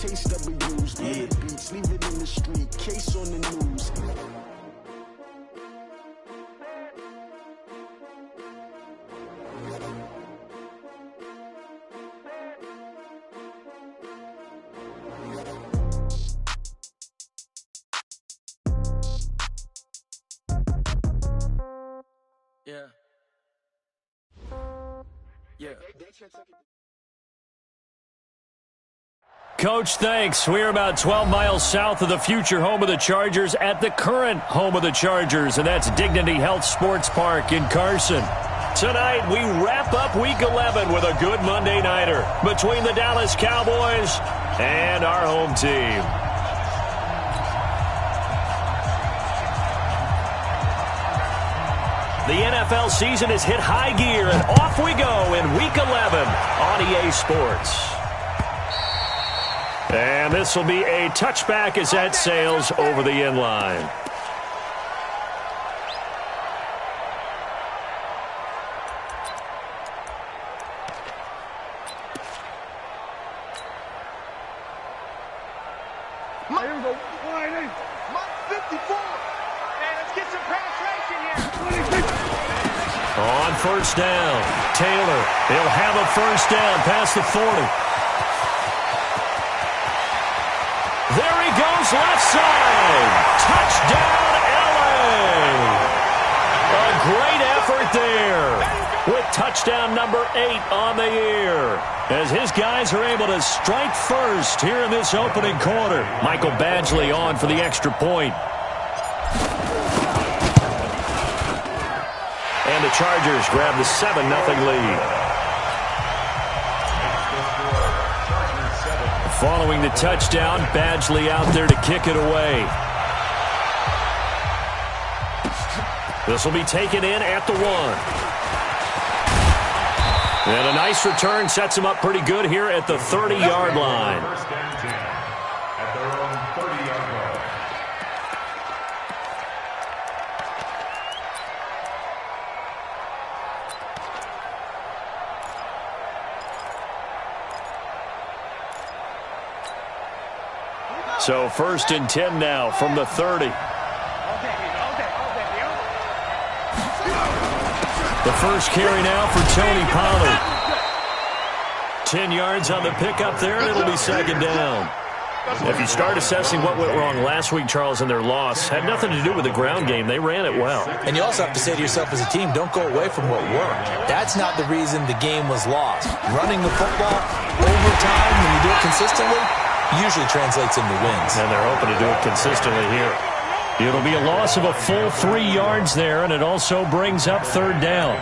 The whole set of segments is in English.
case W's, yeah. Beats, leave it in the street, case on the news. Yeah. Yeah. Coach, thanks. We're about 12 miles south of the future home of the Chargers at the current home of the Chargers, and that's Dignity Health Sports Park in Carson. Tonight, we wrap up Week 11 with a good Monday nighter between the Dallas Cowboys and our home team. The NFL season has hit high gear, and off we go in Week 11 on EA Sports. And this will be a touchback as that sails over the end line. Here we go. 54. Hey, let's get some penetration here. On first down, Taylor. He'll have a first down past the 40. There he goes, left side. Touchdown, LA. A great effort there with touchdown number 8 on the year, as his guys are able to strike first here in this opening quarter. Michael Badgley on for the extra point. And the Chargers grab the 7-0 lead. Following the touchdown, Badgley out there to kick it away. This will be taken in at the 1. And a nice return sets him up pretty good here at the 30-yard line. At their own 30-yard line. So 1st and 10 now from the 30. The first carry now for Tony Pollard. 10 yards on the pickup there, and it'll be 2nd down. If you start assessing what went wrong last week, Charles, in their loss, had nothing to do with the ground game. They ran it well. And you also have to say to yourself as a team, don't go away from what worked. That's not the reason the game was lost. Running the football over time, when you do it consistently, usually translates into wins. And they're hoping to do it consistently here. It'll be a loss of a full 3 yards there, and it also brings up 3rd down.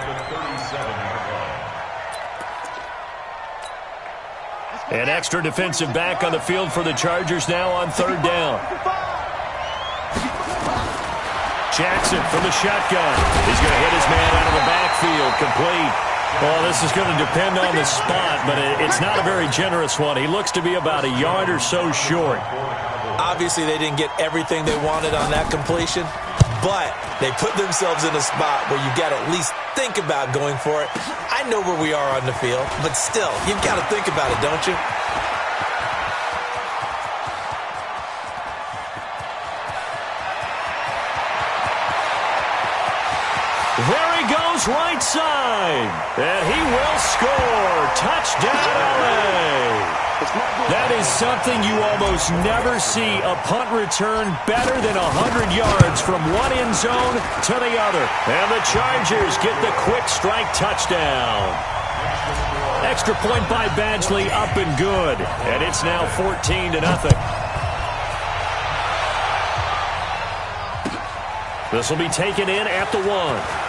An extra defensive back on the field for the Chargers now on 3rd down. Jackson from the shotgun. He's going to hit his man out of the backfield, complete. Well, this is going to depend on the spot, but it's not a very generous one. He looks to be about a yard or so short. Obviously, they didn't get everything they wanted on that completion, but they put themselves in a spot where you've got to at least think about going for it. I know where we are on the field, but still, you've got to think about it, don't you? There he goes, right side, and he will score. Touchdown, LA. That is something you almost never see, a punt return better than 100 yards from one end zone to the other. And the Chargers get the quick strike touchdown. Extra point by Badgley, up and good. And it's now 14-0. This will be taken in at the 1.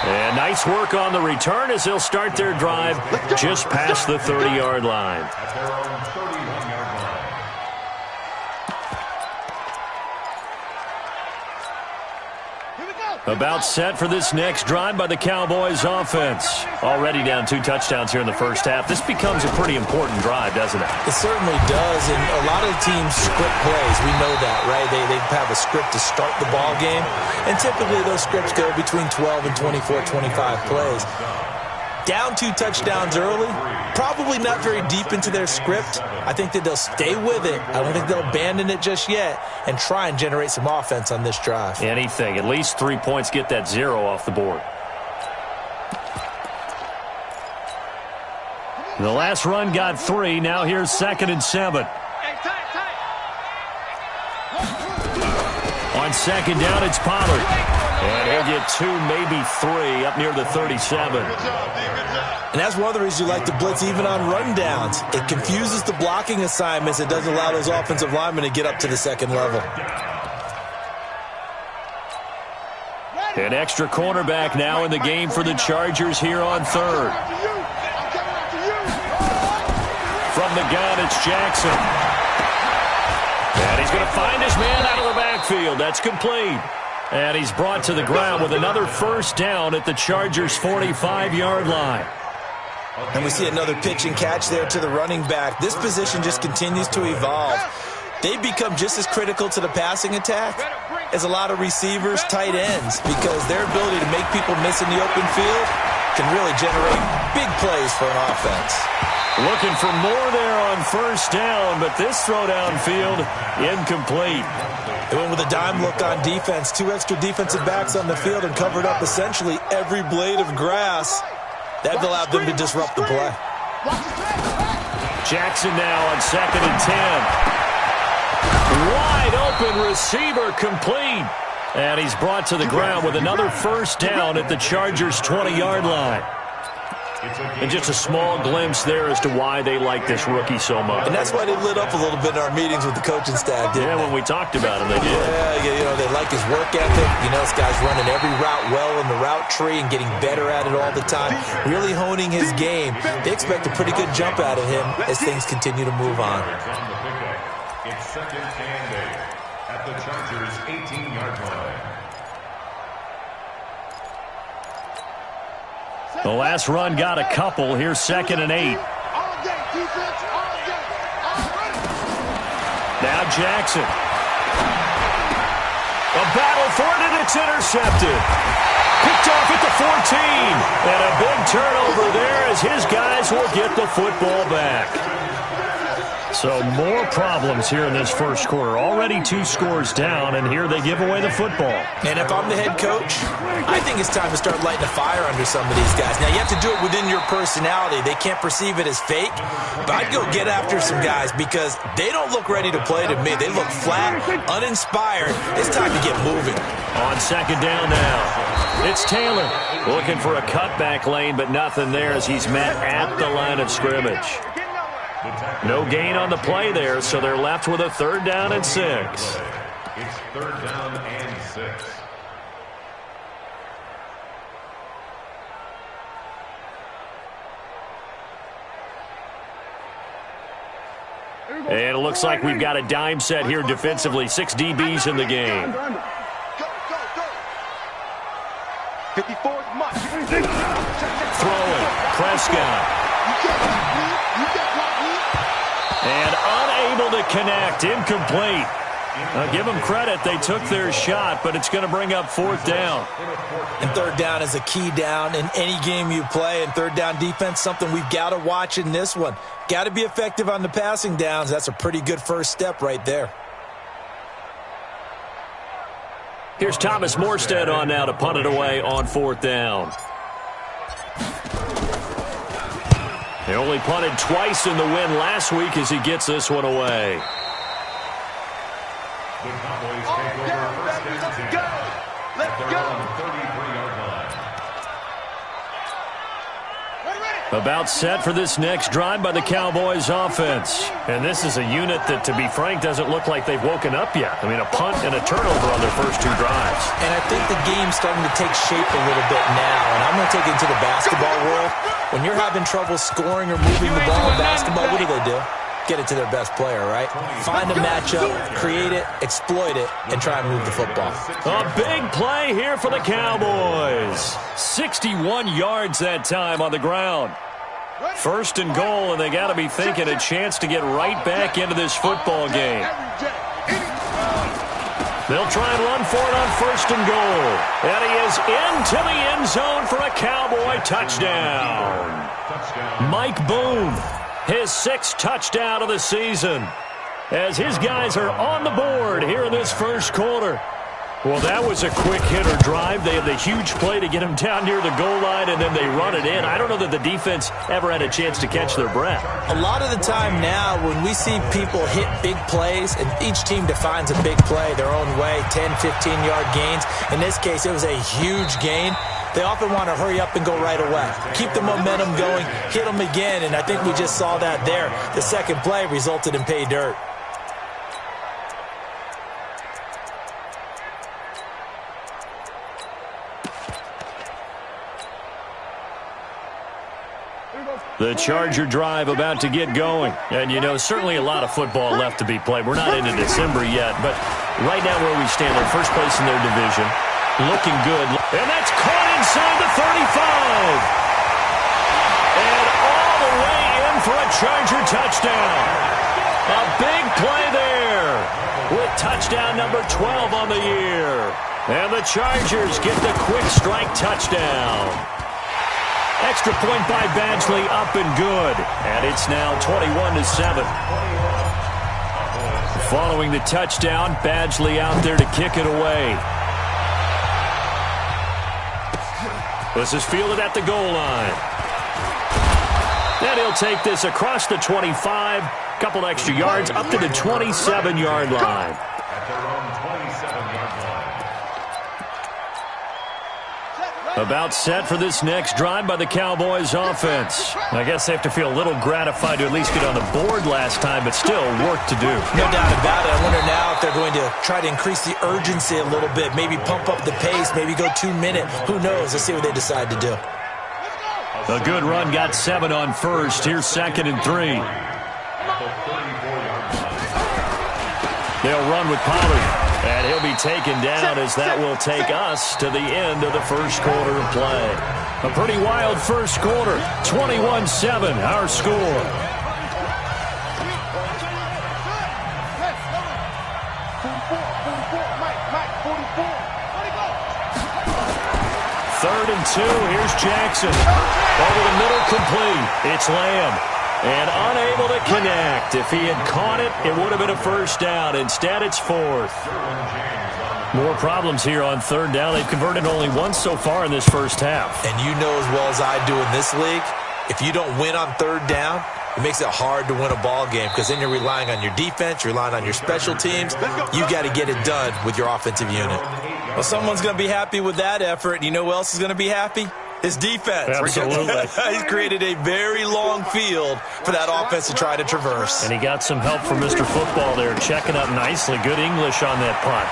And nice work on the return as they'll start their drive just past the 30-yard line. At their own 31-yard line. About set for this next drive by the Cowboys offense. Already down 2 touchdowns here in the first half. This becomes a pretty important drive, doesn't it? It certainly does, and a lot of teams script plays. We know that, right? They have a script to start the ball game, and typically those scripts go between 12 and 24, 25 plays. Down 2 touchdowns early, probably not very deep into their script. I think that they'll stay with it. I don't think they'll abandon it just yet and try and generate some offense on this drive. Anything. At least 3 points, get that 0 off the board. The last run got 3. Now here's 2nd and 7. On 2nd down, it's Pollard. And he'll get 2, maybe 3, up near the 37. And that's one of the reasons you like to blitz even on rundowns. It confuses the blocking assignments. It doesn't allow those offensive linemen to get up to the 2nd level. An extra cornerback now in the game for the Chargers here on 3rd. From the gun, it's Jackson. And he's going to find his man out of the backfield. That's complete. And he's brought to the ground with another first down at the Chargers' 45-yard line. And we see another pitch and catch there to the running back. This position just continues to evolve. They become just as critical to the passing attack as a lot of receivers, tight ends, because their ability to make people miss in the open field can really generate big plays for an offense. Looking for more there on first down, but this throw downfield, incomplete. They went with a dime look on defense. 2 extra defensive backs on the field and covered up essentially every blade of grass. That allowed them to disrupt the play. Jackson now on 2nd and 10. Wide open receiver, complete. And he's brought to the ground with another first down at the Chargers' 20-yard line. And just a small glimpse there as to why they like this rookie so much. And that's why they lit up a little bit in our meetings with the coaching staff, didn't they? When we talked about him, they did. Yeah, they like his work ethic. This guy's running every route well in the route tree and getting better at it all the time, really honing his game. They expect a pretty good jump out of him as things continue to move on. It's 2nd and 8 at the Chargers' 18-yard line. The last run got a couple. Here's 2nd and 8. Now Jackson. A battle for it, and it's intercepted. Picked off at the 14. And a big turnover there as his guys will get the football back. So more problems here in this first quarter. Already 2 scores down, and here they give away the football. And if I'm the head coach, I think it's time to start lighting a fire under some of these guys. Now, you have to do it within your personality. They can't perceive it as fake, but I'd go get after some guys because they don't look ready to play to me. They look flat, uninspired. It's time to get moving. On 2nd down now, it's Taylor looking for a cutback lane, but nothing there as he's met at the line of scrimmage. No gain on the play there, so they're left with a 3rd down and 6. It's 3rd down and 6. And it looks like we've got a dime set here defensively. 6 DBs in the game. 54 much. Throwing. Prescott. And unable to connect. Incomplete. Give them credit. They took their shot, but it's going to bring up 4th down. And 3rd down is a key down in any game you play. And 3rd down defense, something we've got to watch in this one. Got to be effective on the passing downs. That's a pretty good first step right there. Here's Thomas Morstead on now to punt it away on 4th down. They only punted twice in the win last week as he gets this one away. The Cowboys take over first and 10. At their own 33-yard line. About set for this next drive by the Cowboys offense. And this is a unit that, to be frank, doesn't look like they've woken up yet. I mean, a punt and a turnover on their first 2 drives. And I think the game's starting to take shape a little bit now. And I'm going to take it into the basketball world. When you're having trouble scoring or moving the ball in basketball, what do? Get it to their best player, right? Find a matchup, create it, exploit it, and try and move the football. A big play here for the Cowboys. 61 yards that time on the ground. 1st and goal, and they got to be thinking a chance to get right back into this football game. They'll try and run for it on 1st and goal. And he is into the end zone for a Cowboy touchdown. Mike Boone, his 6th touchdown of the season, as his guys are on the board here in this first quarter. Well, that was a quick hitter drive. They had the huge play to get him down near the goal line, and then they run it in. I don't know that the defense ever had a chance to catch their breath. A lot of the time now when we see people hit big plays, and each team defines a big play their own way, 10, 15-yard gains. In this case, it was a huge gain. They often want to hurry up and go right away. Keep the momentum going, hit them again, and I think we just saw that there. The second play resulted in pay dirt. The Charger drive about to get going. And, you know, certainly a lot of football left to be played. We're not into December yet, but right now where we stand, they're first place in their division. Looking good. And that's caught inside the 35. And all the way in for a Charger touchdown. A big play there with touchdown number 12 on the year. And the Chargers get the quick strike touchdown. Extra point by Badgley, up and good. And it's now 21-7. Following the touchdown, Badgley out there to kick it away. This is fielded at the goal line. And he'll take this across the 25. Couple extra yards up to the 27-yard line. At their own 27-yard line. About set for this next drive by the Cowboys offense. I guess they have to feel a little gratified to at least get on the board last time, but still work to do. No doubt about it. I wonder now if they're going to try to increase the urgency a little bit, maybe pump up the pace, maybe go 2-minute. Who knows? Let's see what they decide to do. A good run, got 7 on 1st. Here's 2nd and 3. They'll run with Pollard. And he'll be taken down as that will take us to the end of the first quarter of play. A pretty wild first quarter. 21-7, our score. Third and 2. Here's Jackson. Over the middle, complete. It's Lamb. And unable to connect. If he had caught it, it would have been a first down. Instead, it's 4th. More problems here on 3rd down. They've converted only once so far in this first half. And you know as well as I do in this league, if you don't win on 3rd down, it makes it hard to win a ball game because then you're relying on your defense, you're relying on your special teams. You got to get it done with your offensive unit. Well, someone's going to be happy with that effort. You know who else is going to be happy? His defense. Absolutely. He's created a very long field for that offense to try to traverse. And he got some help from Mr. Football there, checking up nicely. Good English on that punt.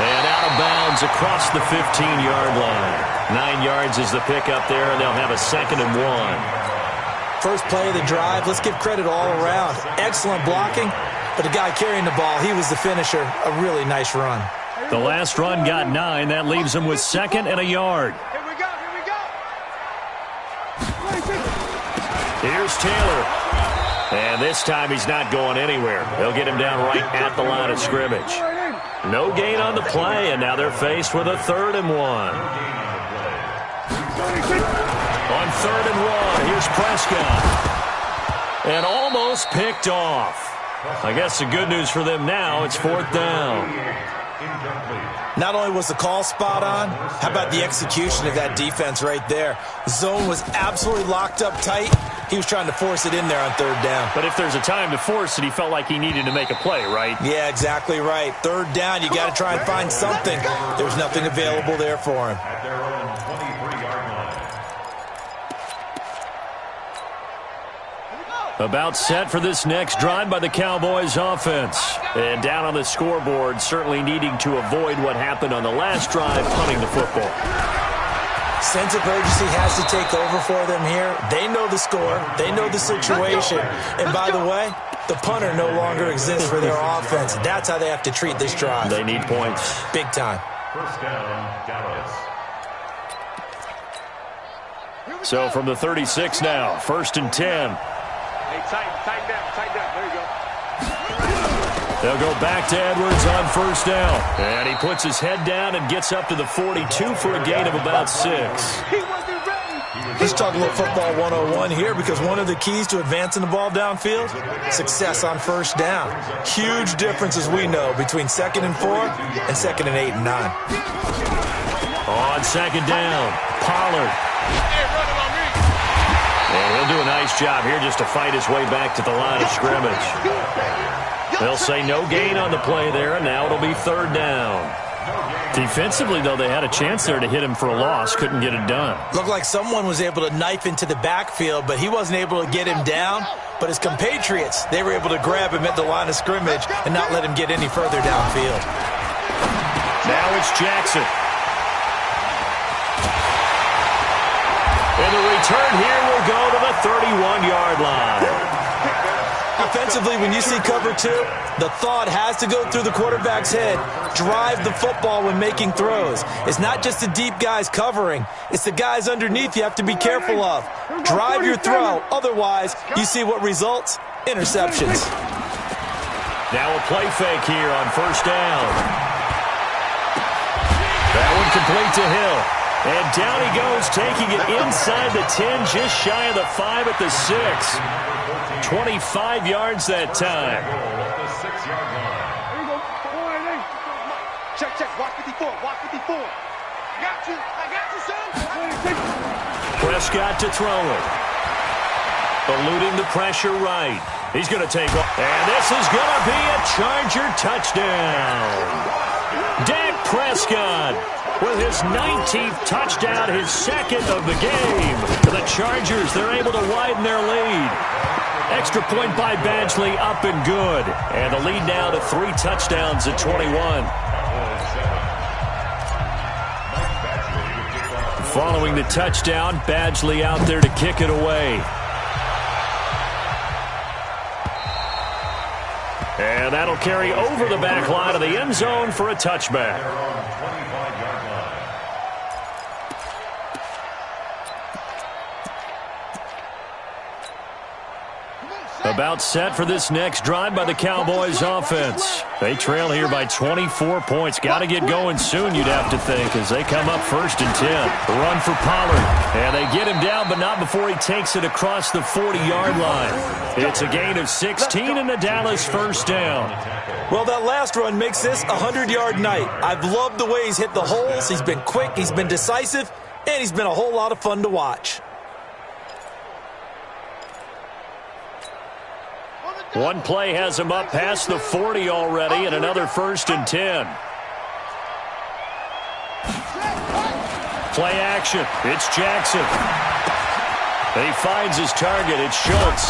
And out of bounds across the 15-yard line. 9 yards is the pickup there, and they'll have a 2nd and 1. First play of the drive, let's give credit all around. Excellent blocking, but the guy carrying the ball, he was the finisher. A really nice run. The last run got 9. That leaves him with 2nd and a yard. Here's Taylor. And this time he's not going anywhere. They'll get him down right at the line of scrimmage. No gain on the play, and now they're faced with a 3rd and 1. On 3rd and 1, here's Prescott. And almost picked off. I guess the good news for them now, it's 4th down. Not only was the call spot on, how about the execution of that defense right there? The zone was absolutely locked up tight. He was trying to force it in there on 3rd down. But if there's a time to force it, he felt like he needed to make a play, right? Yeah, exactly right. 3rd down, you got to try and find something. There's nothing available there for him. At their own 23-yard line. About set for this next drive by the Cowboys offense. And down on the scoreboard, certainly needing to avoid what happened on the last drive, punting the football. Sense of urgency has to take over for them here. They know the score. They know the situation. And by the way, the punter no longer exists for their offense. That's how they have to treat this drive. They need points. Big time. First down, Dallas. So from the 36 now, 1st and 10. Hey, tighten down. There you go. They'll go back to Edwards on first down. And he puts his head down and gets up to the 42 for a gain of about 6. Let's talk a little football 101 here, because one of the keys to advancing the ball downfield, success on first down. Huge difference, as we know, between 2nd and 4 and 2nd and 8 and 9. On second down, Pollard. And he'll do a nice job here just to fight his way back to the line of scrimmage. They'll say no gain on the play there, and now it'll be 3rd down. Defensively, though, they had a chance there to hit him for a loss. Couldn't get it done. Looked like someone was able to knife into the backfield, but he wasn't able to get him down. But his compatriots, they were able to grab him at the line of scrimmage and not let him get any further downfield. Now it's Jackson. And the return here will go to the 31-yard line. Offensively, when you see cover 2, the thought has to go through the quarterback's head. Drive the football when making throws. It's not just the deep guys covering. It's the guys underneath you have to be careful of. Drive your throw. Otherwise, you see what results? Interceptions. Now a play fake here on first down. That one complete to Hill. And down he goes, taking it inside the 10, just shy of the 5 at the 6. 25 yards that time. Here we go. Check. Watch 54. I got you, son. Prescott to throw it. Eluding the pressure right. He's going to take off. And this is going to be a Charger touchdown. Dak Prescott with his 19th touchdown, his 2nd of the game. The Chargers, they're able to widen their lead. Extra point by Badgley, up and good. And the lead now to 3 touchdowns at 21. Following the touchdown, Badgley out there to kick it away. And that'll carry over the back line of the end zone for a touchback. About set for this next drive by the Cowboys offense. They trail here by 24 points. Got to get going soon, you'd have to think, as they come up 1st and 10. The run for Pollard. And they get him down, but not before he takes it across the 40-yard line. It's a gain of 16 and the Dallas first down. Well, that last run makes this a 100-yard night. I've loved the way he's hit the holes. He's been quick, he's been decisive, and he's been a whole lot of fun to watch. One play has him up past the 40 already, and another 1st and 10. Play action. It's Jackson. He finds his target. It's Schultz.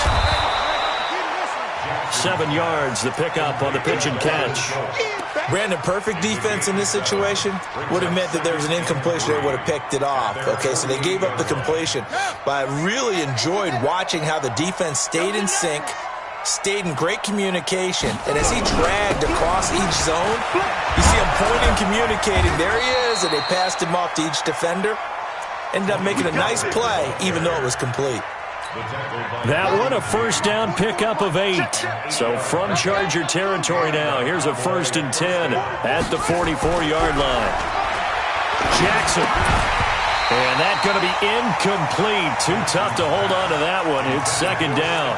7 yards, the pickup on the pitch and catch. Brandon, perfect defense in this situation would have meant that there was an incompletion. They would have picked it off. Okay, so they gave up the completion. But I really enjoyed watching how the defense stayed in sync, stayed in great communication, and as he dragged across each zone, you see him pointing, communicating. There he is, and they passed him off to each defender. Ended up making a nice play, even though it was complete. That one, a first down pickup of 8. So from Charger territory now, here's a 1st and 10 at the 44-yard line. Jackson. And that's going to be incomplete. Too tough to hold on to that one. It's 2nd down.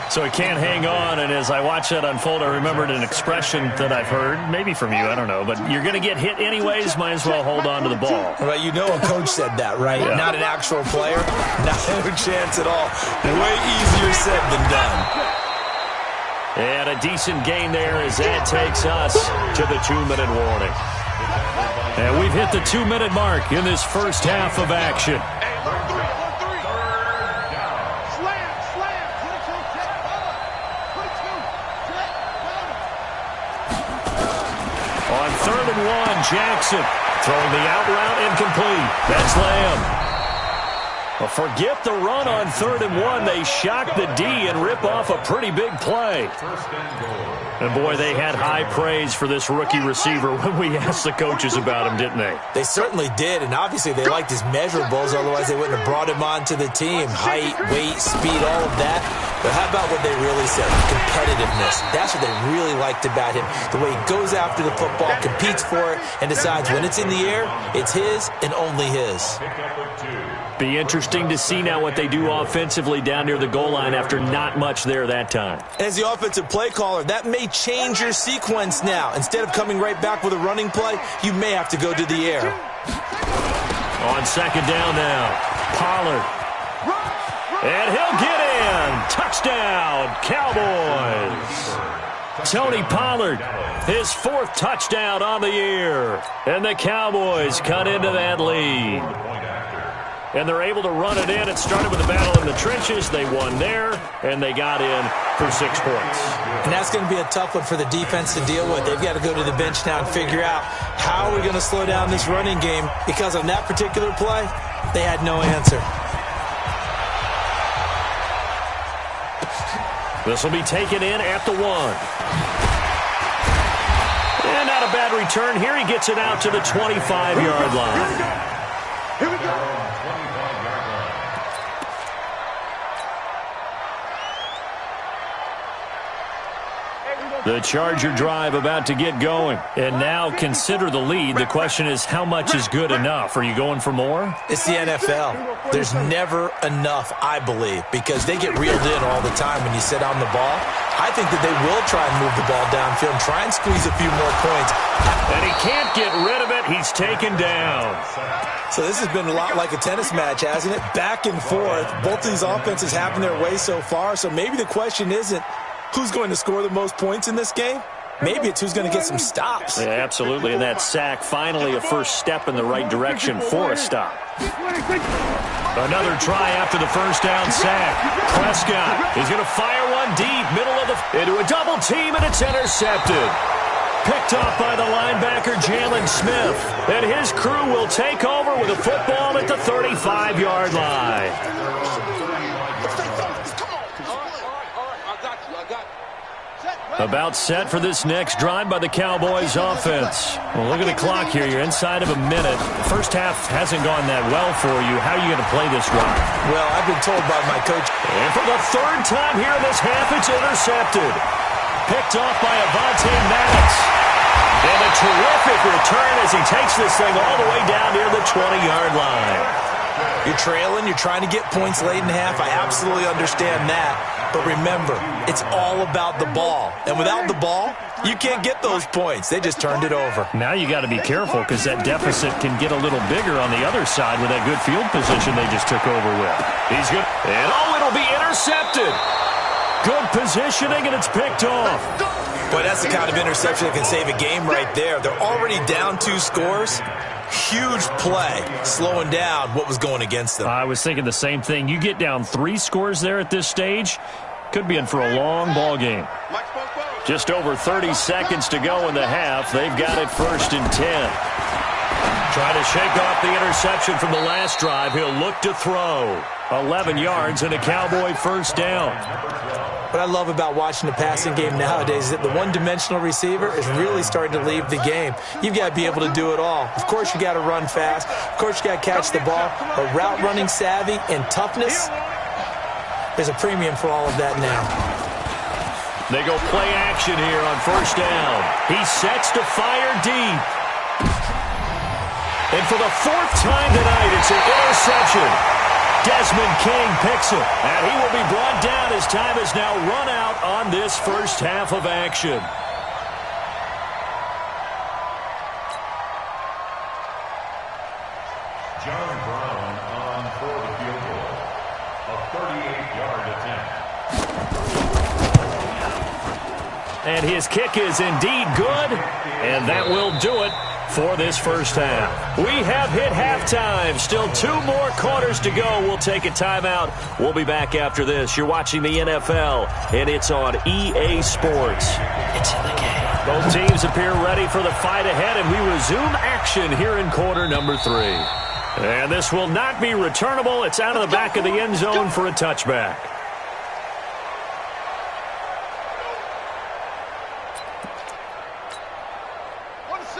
So he can't hang on, and as I watch that unfold, I remembered an expression that I've heard, maybe from you, I don't know, but you're going to get hit anyways, might as well hold on to the ball. Right, you know a coach said that, right? Yeah. Not an actual player? Not a chance at all. Way easier said than done. And a decent gain there as that takes us to the 2-minute warning. And we've hit the 2-minute mark in this first half of action. On 3rd and 1, Jackson throwing the out route incomplete. That's Lamb. Well, forget the run on 3rd and 1. They shock the D and rip off a pretty big play. And, boy, they had high praise for this rookie receiver when we asked the coaches about him, didn't they? They certainly did, and obviously they liked his measurables. Otherwise, they wouldn't have brought him onto the team. Height, weight, speed, all of that. But how about what they really said? Competitiveness. That's what they really liked about him. The way he goes after the football, competes for it, and decides when it's in the air, it's his and only his. Be interesting to see now what they do offensively down near the goal line after not much there that time. As the offensive play caller, that may change your sequence now. Instead of coming right back with a running play, you may have to go to the air. On second down now, Pollard. And he'll get in. Touchdown, Cowboys. Tony Pollard, his 4th touchdown on the year. And the Cowboys cut into that lead. And they're able to run it in. It started with a battle in the trenches. They won there, and they got in for 6 points. And that's going to be a tough one for the defense to deal with. They've got to go to the bench now and figure out how are we going to slow down this running game, because on that particular play, they had no answer. This will be taken in at the 1. And not a bad return here. He gets it out to the 25-yard line. Here we go. The Charger drive about to get going. And now consider the lead. The question is, how much is good enough? Are you going for more? It's the NFL. There's never enough, I believe, because they get reeled in all the time when you sit on the ball. I think that they will try and move the ball downfield and try and squeeze a few more points. And he can't get rid of it. He's taken down. So this has been a lot like a tennis match, hasn't it? Back and forth. Both of these offenses having their way so far. So maybe the question isn't who's going to score the most points in this game. Maybe it's who's going to get some stops. Yeah, absolutely. And that sack, finally a first step in the right direction for a stop. Another try after the first down sack. Prescott is going to fire one deep, middle of the... into a double team, and it's intercepted. Picked off by the linebacker, Jalen Smith. And his crew will take over with a football at the 35-yard line. About set for this next drive by the Cowboys offense. Well, look at the clock here. You're inside of a minute. The first half hasn't gone that well for you. How are you going to play this drive? Well, I've been told by my coach. And for the 3rd time here in this half, it's intercepted. Picked off by Avonte Maddox. And a terrific return as he takes this thing all the way down near the 20-yard line. You're trailing. You're trying to get points late in half. I absolutely understand that. But remember, it's all about the ball. And without the ball, you can't get those points. They just turned it over. Now you got to be careful because that deficit can get a little bigger on the other side with that good field position they just took over with. He's good. And it'll be intercepted. Good positioning, and it's picked off. Boy, that's the kind of interception that can save a game right there. They're already down 2 scores. Huge play, slowing down what was going against them. I was thinking the same thing. You get down 3 scores there at this stage, could be in for a long ball game. Just over 30 seconds to go in the half. They've got it 1st and 10. Trying to shake off the interception from the last drive. He'll look to throw. 11 yards and a Cowboy first down. What I love about watching the passing game nowadays is that the one-dimensional receiver is really starting to leave the game. You've got to be able to do it all. Of course, you got to run fast. Of course, you got to catch the ball. But route running savvy and toughness, there's a premium for all of that now. They go play action here on 1st down. He sets to fire deep. And for the 4th time tonight, it's an interception. Desmond King picks it, and he will be brought down as time has now run out on this first half of action. John Brown on for the field goal. A 38-yard attempt. And his kick is indeed good, and that will do it for this first half. We have hit halftime. Still 2 more quarters to go. We'll take a timeout. We'll be back after this. You're watching the NFL, and it's on EA Sports. It's in the game. Both teams appear ready for the fight ahead, and we resume action here in quarter number 3. And this will not be returnable. It's out of the back of the end zone for a touchback.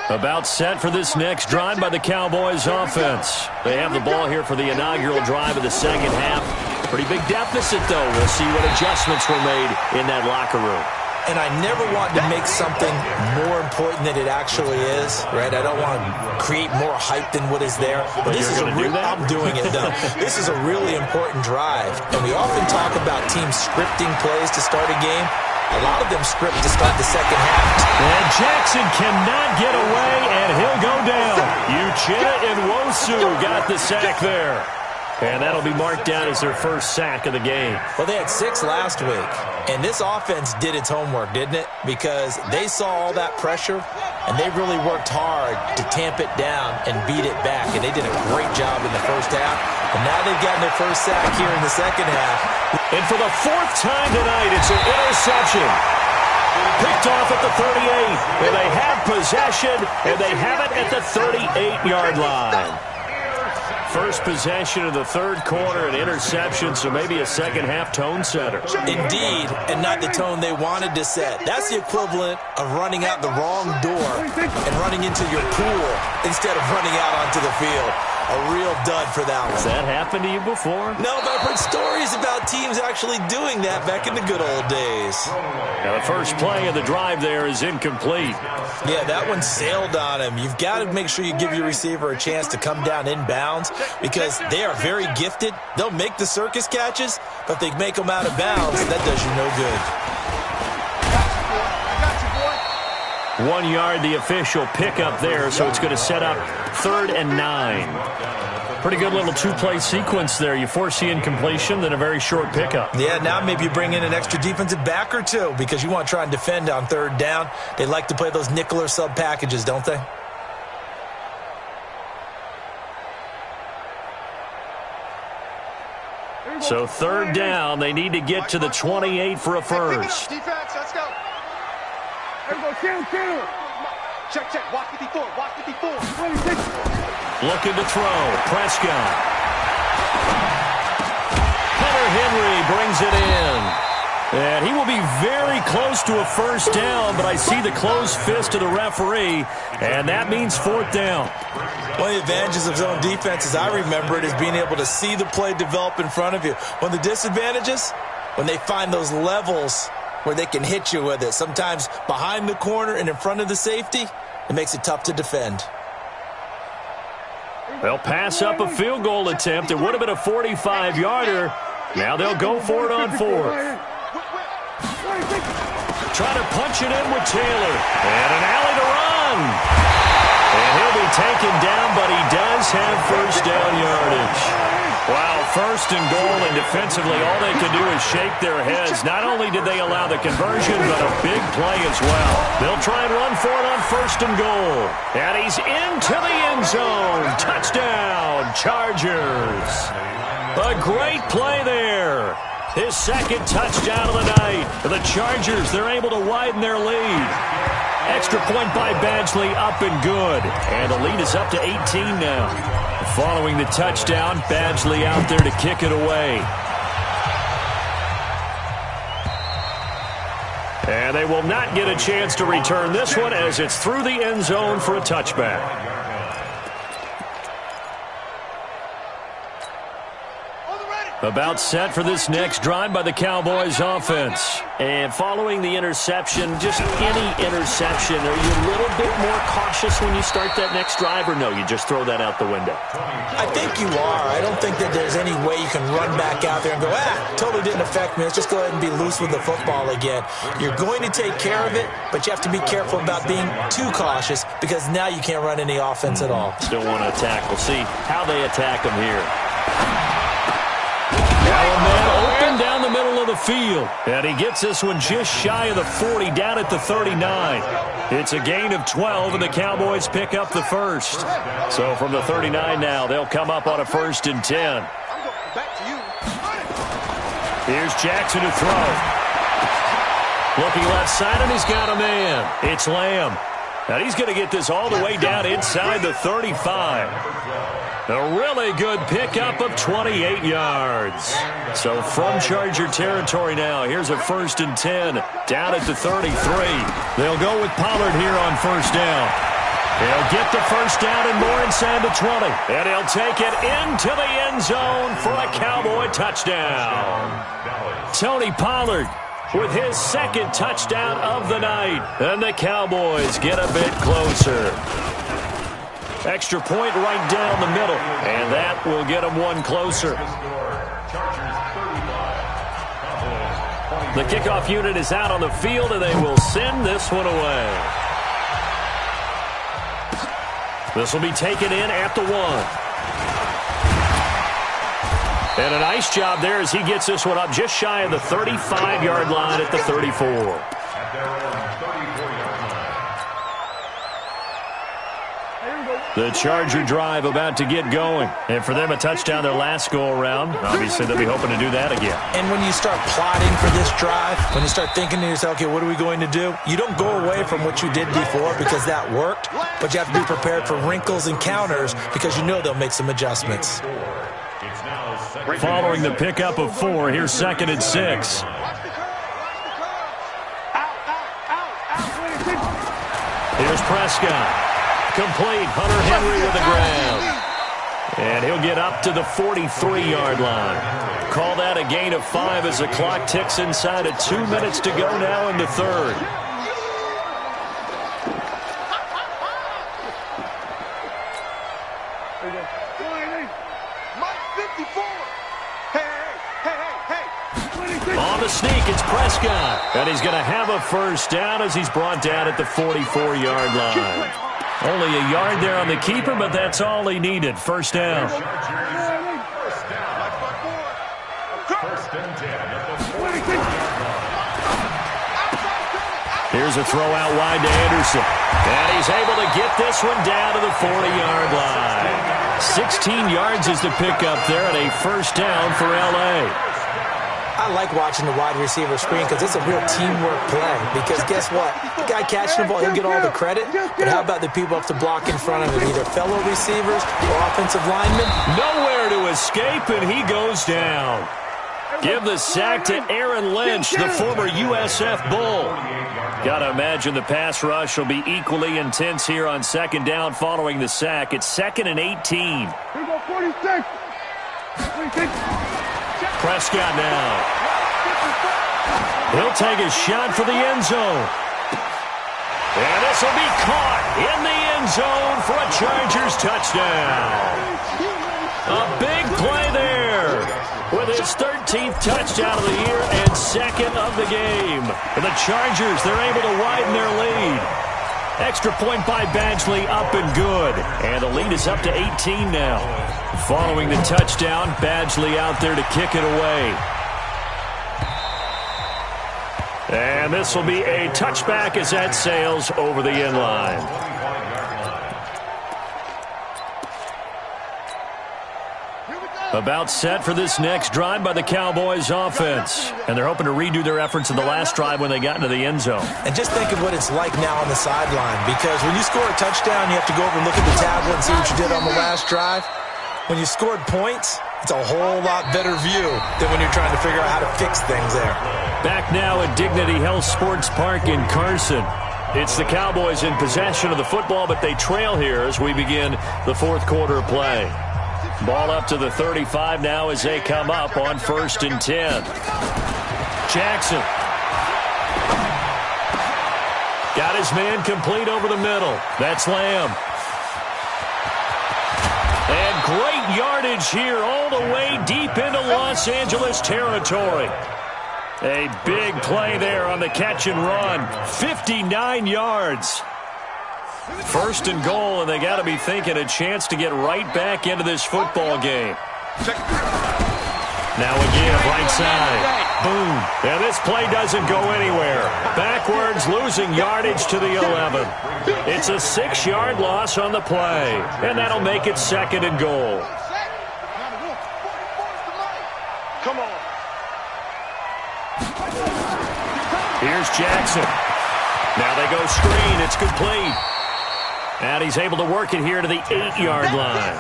About set for this next drive by the Cowboys offense. They have the ball here for the inaugural drive of the second half. Pretty big deficit, though. We'll see what adjustments were made in that locker room. And I never want to make something more important than it actually is, right? I don't want to create more hype than what is there. But this is I'm doing it, though. This is a really important drive. And we often talk about teams scripting plays to start a game. A lot of them script to start the second half. And Jackson cannot get away, and he'll go down. Uchenna Nwosu got the sack there. And that'll be marked down as their first sack of the game. Well, they had 6 last week. And this offense did its homework, didn't it? Because they saw all that pressure, and they really worked hard to tamp it down and beat it back. And they did a great job in the first half. And now they've gotten their first sack here in the second half. And for the 4th time tonight, it's an interception. Picked off at the 38. And they have possession, and they have it at the 38-yard line. First possession of the third quarter, an interception, so maybe a second-half tone setter. Indeed, and not the tone they wanted to set. That's the equivalent of running out the wrong door and running into your pool instead of running out onto the field. A real dud for that one. Has that happened to you before? No, but I've heard stories about teams actually doing that back in the good old days. Now the first play of the drive there is incomplete. Yeah, that one sailed on him. You've got to make sure you give your receiver a chance to come down inbounds because they are very gifted. They'll make the circus catches, but if they make them out of bounds, that does you no good. 1 yard, the official pickup there, so it's going to set up 3rd and 9. Pretty good little 2-play sequence there. You force the incompletion, then a very short pickup. Yeah, now maybe you bring in an extra defensive back or two because you want to try and defend on 3rd down. They like to play those nickel or sub packages, don't they? So 3rd down, they need to get to the 28 for a first. Defense, let's go. Check, check. Watch 54. Watch 54. Looking to throw. Prescott. Hunter Henry brings it in. And he will be very close to a first down, but I see the closed fist of the referee, and that means 4th down. One of the advantages of zone defense, as I remember it, is being able to see the play develop in front of you. One of the disadvantages, when they find those levels where they can hit you with it. Sometimes behind the corner and in front of the safety, it makes it tough to defend. They'll pass up a field goal attempt. It would have been a 45-yarder. Now they'll go for it on 4th. Try to punch it in with Taylor. And an alley to run. And he'll be taken down, but he does have first down yardage. Wow, 1st and goal, and defensively all they can do is shake their heads. Not only did they allow the conversion, but a big play as well. They'll try and run for it on 1st and goal. And he's into the end zone. Touchdown, Chargers. A great play there. His 2nd touchdown of the night. The Chargers, they're able to widen their lead. Extra point by Badgley, up and good. And the lead is up to 18 now. Following the touchdown, Badgley out there to kick it away. And they will not get a chance to return this one as it's through the end zone for a touchback. About set for this next drive by the Cowboys offense. And following the interception, just any interception, are you a little bit more cautious when you start that next drive, or no, you just throw that out the window? I think you are. I don't think that there's any way you can run back out there and go, totally didn't affect me. Let's just go ahead and be loose with the football again. You're going to take care of it, but you have to be careful about being too cautious because now you can't run any offense at all. Still want to attack. We'll see how they attack them here. Now a man open down the middle of the field. And he gets this one just shy of the 40, down at the 39. It's a gain of 12, and the Cowboys pick up the first. So from the 39 now, they'll come up on a 1st and 10. Here's Jackson to throw. Looking left side, and he's got a man. It's Lamb. Now he's going to get this all the way down inside the 35. A really good pickup of 28 yards. So from Charger territory now, here's a 1st and 10 down at the 33. They'll go with Pollard here on 1st down. He'll get the first down and more inside the 20. And he'll take it into the end zone for a Cowboy touchdown. Tony Pollard with his second touchdown of the night. And the Cowboys get a bit closer. Extra point right down the middle. And that will get them one closer. The kickoff unit is out on the field, and they will send this one away. This will be taken in at the 1. And a nice job there as he gets this one up just shy of the 35-yard line at the 34. The Charger drive about to get going. And for them, a touchdown their last go-around. Obviously, they'll be hoping to do that again. And when you start plotting for this drive, when you start thinking to yourself, okay, what are we going to do? You don't go away from what you did before because that worked, but you have to be prepared for wrinkles and counters because you know they'll make some adjustments. Following the pickup of 4, here's 2nd and 6. Here's Prescott. Complete. Hunter Henry with the grab. And he'll get up to the 43-yard line. Call that a gain of 5 as the clock ticks inside of 2 minutes to go now in the 3rd. On the sneak, it's Prescott. And he's going to have a first down as he's brought down at the 44-yard line. Only a yard there on the keeper, but that's all he needed. First down. Here's a throw out wide to Anderson. And he's able to get this one down to the 40-yard line. 16 yards is the pickup there and a first down for L.A. I like watching the wide receiver screen because it's a real teamwork play. Because guess what? The guy catching the ball, he'll get all the credit. But how about the people up to block in front of him, either fellow receivers or offensive linemen? Nowhere to escape, and he goes down. Give the sack to Aaron Lynch, the former USF Bull. Got to imagine the pass rush will be equally intense here on 2nd down following the sack. It's 2nd and 18. Here we go, 46. Prescott now. He'll take a shot for the end zone. And this will be caught in the end zone for a Chargers touchdown. A big play there with his 13th touchdown of the year and 2nd of the game. And the Chargers, they're able to widen their lead. Extra point by Badgley, up and good. And the lead is up to 18 now. Following the touchdown, Badgley out there to kick it away. And this will be a touchback as that sails over the end line. About set for this next drive by the Cowboys offense. And they're hoping to redo their efforts in the last drive when they got into the end zone. And just think of what it's like now on the sideline. Because when you score a touchdown, you have to go over and look at the tablet and see what you did on the last drive. When you scored points, it's a whole lot better view than when you're trying to figure out how to fix things there. Back now at Dignity Health Sports Park in Carson. It's the Cowboys in possession of the football, but they trail here as we begin the 4th quarter play. Ball up to the 35 now as they come up on 1st and 10. Jackson. Got his man complete over the middle. That's Lamb. And great yardage here all the way deep into Los Angeles territory. A big play there on the catch and run. 59 yards. 1st and goal, and they got to be thinking a chance to get right back into this football game. Now again, right side. Boom. And this play doesn't go anywhere. Backwards, losing yardage to the 11. It's a 6-yard loss on the play, and that'll make it 2nd and goal. Come on. Here's Jackson. Now they go screen. It's complete. And he's able to work it here to the 8-yard line.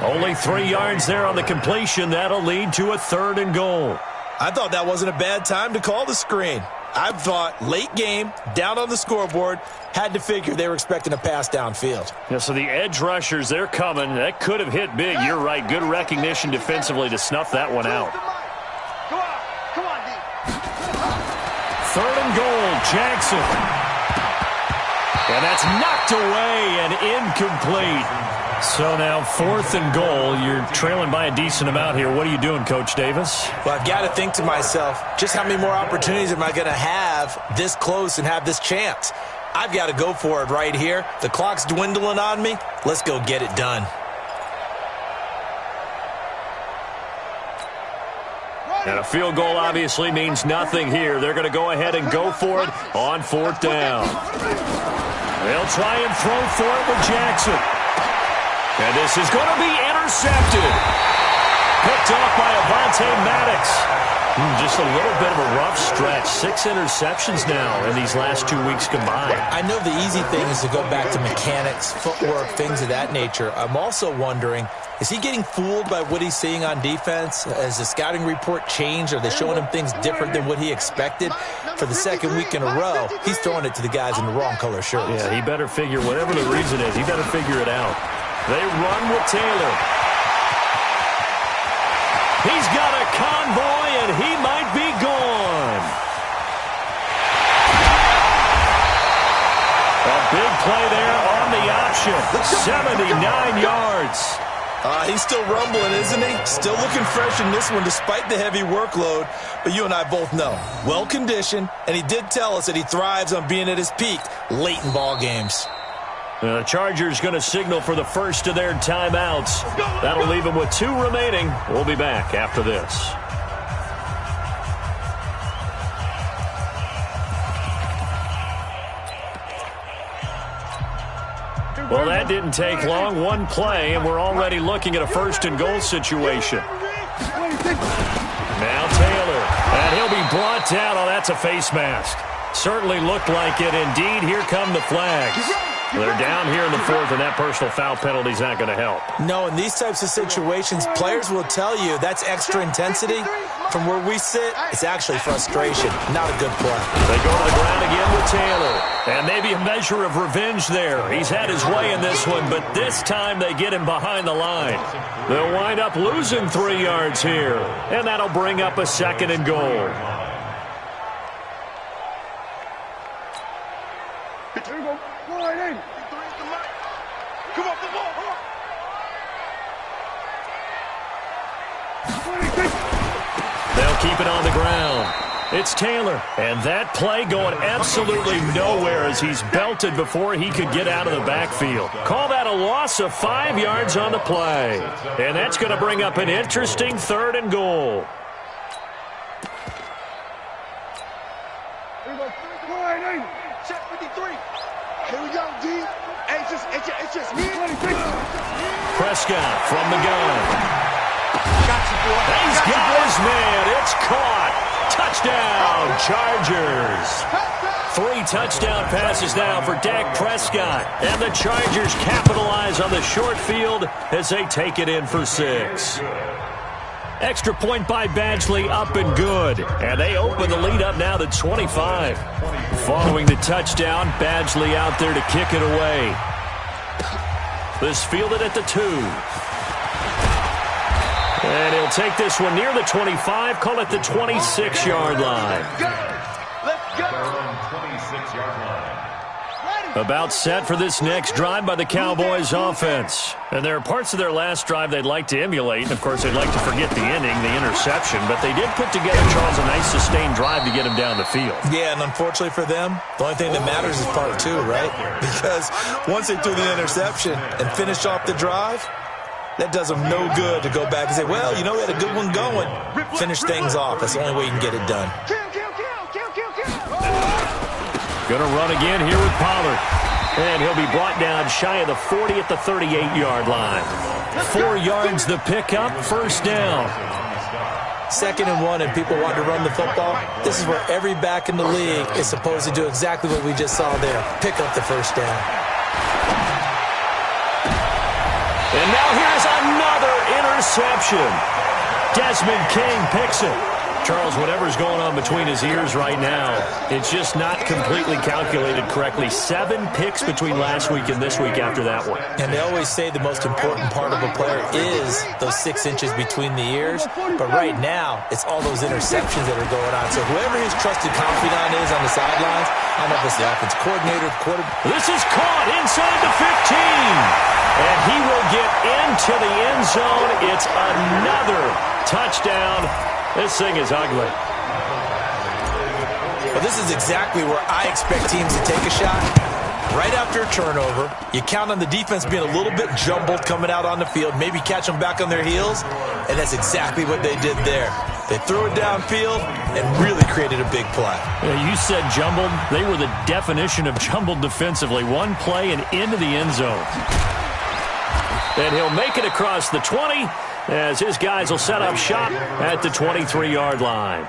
Only 3 yards there on the completion. That'll lead to a 3rd and goal. I thought that wasn't a bad time to call the screen. I thought late game, down on the scoreboard, had to figure they were expecting a pass downfield. Yeah, so the edge rushers, they're coming. That could have hit big. You're right. Good recognition defensively to snuff that one out. Come on, D. 3rd and goal, Jackson. And that's knocked away and incomplete. So now 4th and goal. You're trailing by a decent amount here. What are you doing, Coach Davis? Well, I've got to think to myself, just how many more opportunities am I going to have this close and have this chance? I've got to go for it right here. The clock's dwindling on me. Let's go get it done. And a field goal obviously means nothing here. They're going to go ahead and go for it on 4th down. They'll try and throw for it with Jackson. And this is going to be intercepted. Picked off by Avonte Maddox. Just a little bit of a rough stretch. 6 interceptions now in these last 2 weeks combined. I know the easy thing is to go back to mechanics, footwork, things of that nature. I'm also wondering, is he getting fooled by what he's seeing on defense? Has the scouting report changed? Are they showing him things different than what he expected? For the 2nd week in a row, he's throwing it to the guys in the wrong color shirts. Yeah, he better figure, whatever the reason is, he better figure it out. They run with Taylor. He's got a convoy, and he might be gone. A big play there on the option. 79 yards. He's still rumbling, isn't he? Still looking fresh in this one despite the heavy workload. But you and I both know, well-conditioned, and he did tell us that he thrives on being at his peak late in ball games. The Chargers going to signal for the first of their timeouts. That'll leave them with 2 remaining. We'll be back after this. Well, that didn't take long. 1 play, and we're already looking at a 1st and goal situation. Now Taylor, and he'll be brought down. Oh, that's a face mask. Certainly looked like it. Indeed, here come the flags. They're down here in the 4th, and that personal foul penalty is not going to help. No, in these types of situations, players will tell you that's extra intensity. From where we sit, it's actually frustration, not a good play. They go to the ground again with Taylor. And maybe a measure of revenge there. He's had his way in this one, but this time they get him behind the line. They'll wind up losing 3 yards here, and that'll bring up a 2nd and goal. They'll keep it on the ground. It's Taylor, and that play going absolutely nowhere as he's belted before he could get out of the backfield. Call that a loss of 5 yards on the play. And that's going to bring up an interesting 3rd and goal. Check 53. Here we go, D. Hey, it's just me. Prescott from the gun. Got you, boy. He's got his man. It's caught. Touchdown, Chargers. 3 touchdown passes now for Dak Prescott. And the Chargers capitalize on the short field as they take it in for 6. Extra point by Badgley, up and good. And they open the lead up now to 25. Following the touchdown, Badgley out there to kick it away. This fielded at the 2. And he'll take this one near the 25, call it the 26-yard line. Let's go. 26-yard line. About set for this next drive by the Cowboys offense. And there are parts of their last drive they'd like to emulate. And, of course, they'd like to forget the ending, the interception. But they did put together, Charles, a nice sustained drive to get him down the field. Yeah, and unfortunately for them, the only thing that matters is part 2, right? Because once they threw the interception and finished off the drive, that does them no good to go back and say, well, you know, we had a good one going. Finish things off. That's the only way you can get it done. Kill. Going to run again here with Pollard. And he'll be brought down shy of the 40 at the 38-yard line. 4 yards the pickup, 1st down. 2nd and 1, and people want to run the football. This is where every back in the league is supposed to do exactly what we just saw there. Pick up the 1st down. And now here's another interception. Desmond King picks it. Charles, whatever's going on between his ears right now, it's just not completely calculated correctly. 7 picks between last week and this week after that one. And they always say the most important part of a player is those 6 inches between the ears. But right now, it's all those interceptions that are going on. So whoever his trusted confidant is on the sidelines, I don't know if it's the offense coordinator, the quarterback. This is caught inside the 15. And he will get into the end zone. It's another touchdown. This thing is ugly. Well, this is exactly where I expect teams to take a shot. Right after a turnover, you count on the defense being a little bit jumbled coming out on the field, maybe catch them back on their heels, and that's exactly what they did there. They threw it downfield and really created a big play. Yeah, you said jumbled. They were the definition of jumbled defensively. One play and into the end zone. And he'll make it across the 20 as his guys will set up shop at the 23-yard line.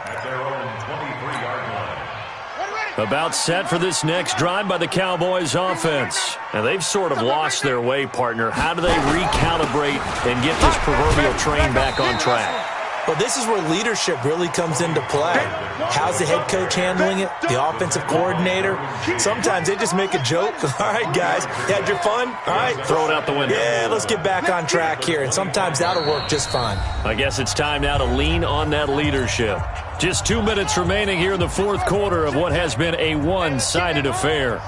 About set for this next drive by the Cowboys offense. And they've sort of lost their way, partner. How do they recalibrate and get this proverbial train back on track? Well, this is where leadership really comes into play. How's the head coach handling it? The offensive coordinator? Sometimes they just make a joke. All right, guys, you had your fun? All right. Throw it out the window. Yeah, let's get back on track here. And sometimes that'll work just fine. I guess it's time now to lean on that leadership. Just 2 minutes remaining here in the fourth quarter of what has been a one-sided affair.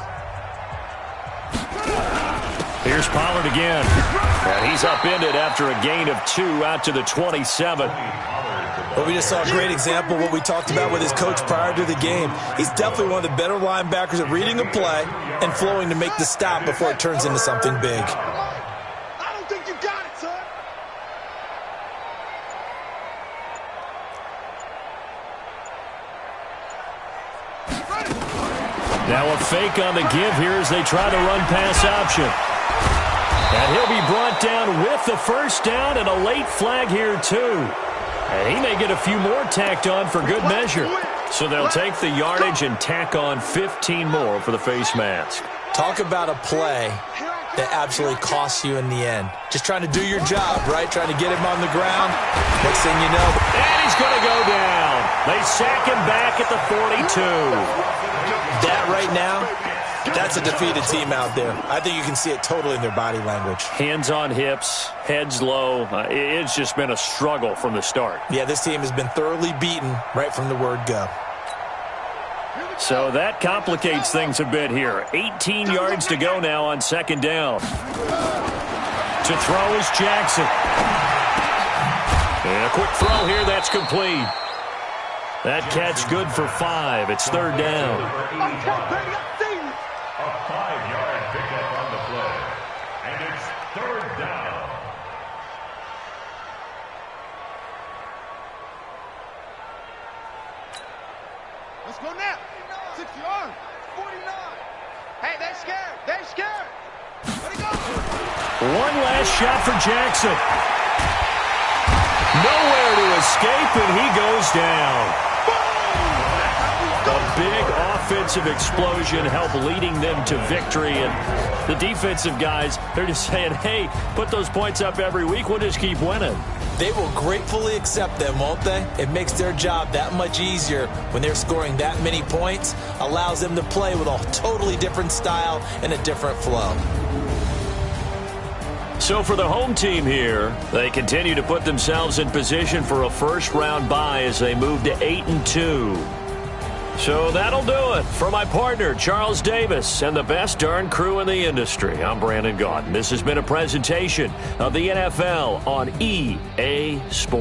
Here's Pollard again. And he's upended after a gain of 2 out to the 27. Well, we just saw a great example of what we talked about with his coach prior to the game. He's definitely one of the better linebackers at reading a play and flowing to make the stop before it turns into something big. I don't think you got it, son. Now a fake on the give here as they try to run pass option. And he'll be brought down with the first down and a late flag here too. And he may get a few more tacked on for good measure. So they'll take the yardage and tack on 15 more for the face mask. Talk about a play that absolutely costs you in the end. Just trying to do your job, right? Trying to get him on the ground. Next thing you know. And he's going to go down. They sack him back at the 42. That right now, that's a defeated team out there. I think you can see it totally in their body language. Hands on hips, heads low. It's just been a struggle from the start. Yeah, this team has been thoroughly beaten right from the word go. So that complicates things a bit here. 18 yards to go now on second down. To throw is Jackson. And a quick throw here, that's complete. That catch good for 5. It's third down. A 5-yard pickup on the play. And it's third down. Let's go now. 60 yards. 49. Hey, they're scared. They're scared. Let it go. One last shot for Jackson. Nowhere to escape, and he goes down. A big offensive explosion helped leading them to victory. And the defensive guys, they're just saying, hey, put those points up every week. We'll just keep winning. They will gratefully accept them, won't they? It makes their job that much easier when they're scoring that many points. Allows them to play with a totally different style and a different flow. So for the home team here, they continue to put themselves in position for a first-round bye as they move to 8-2. So that'll do it. For my partner, Charles Davis, and the best darn crew in the industry, I'm Brandon Gaudin. This has been a presentation of the NFL on EA Sports.